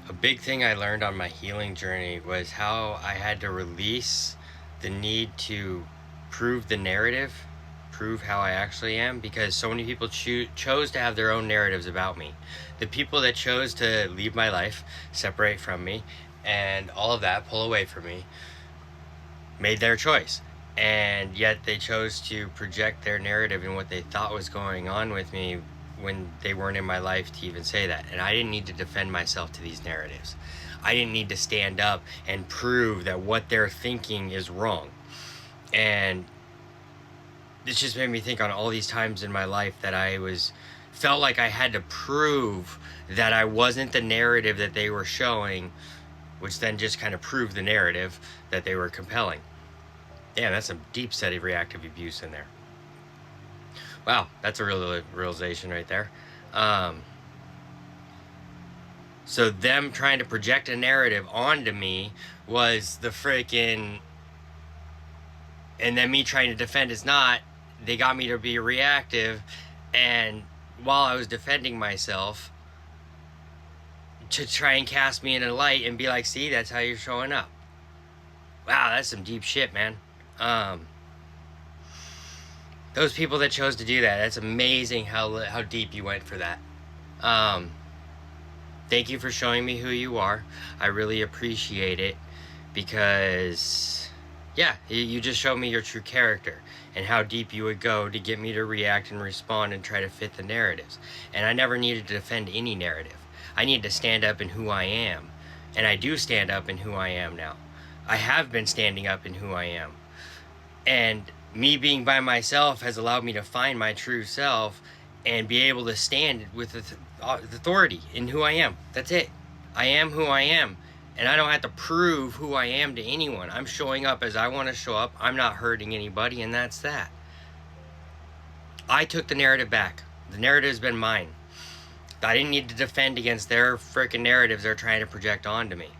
A big thing I learned on my healing journey was how I had to release the need to prove the narrative, prove how I actually am, because so many people chose to have their own narratives about me. The people that chose to leave my life, separate from me, and all of that, pull away from me, made their choice. And yet they chose to project their narrative and what they thought was going on with me when they weren't in my life to even say that. And I didn't need to defend myself to these narratives. I didn't need to stand up and prove that what they're thinking is wrong. And this just made me think on all these times in my life that felt like I had to prove that I wasn't the narrative that they were showing, which then just kind of proved the narrative that they were compelling. Damn, that's some deep set of reactive abuse in there. Wow, that's a real realization right there. So them trying to project a narrative onto me was the freaking, and then me trying to defend is not. They got me to be reactive, and while I was defending myself, to try and cast me in a light and be like, see, that's how you're showing up. Wow, that's some deep shit, man. Those people that chose to do that, that's amazing how deep you went for that. Thank you for showing me who you are. I really appreciate it because, yeah, you just showed me your true character and how deep you would go to get me to react and respond and try to fit the narratives. And I never needed to defend any narrative. I needed to stand up in who I am. And I do stand up in who I am now. I have been standing up in who I am. And me being by myself has allowed me to find my true self and be able to stand with authority in who I am. That's it. I am who I am. And I don't have to prove who I am to anyone. I'm showing up as I want to show up. I'm not hurting anybody, and that's that. I took the narrative back. The narrative's been mine. I didn't need to defend against their freaking narratives they're trying to project onto me.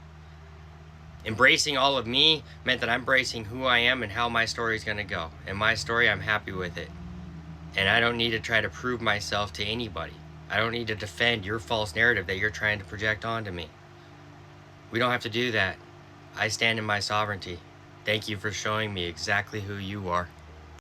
Embracing all of me meant that I'm embracing who I am and how my story is going to go. And my story, I'm happy with it. And I don't need to try to prove myself to anybody. I don't need to defend your false narrative that you're trying to project onto me. We don't have to do that. I stand in my sovereignty. Thank you for showing me exactly who you are.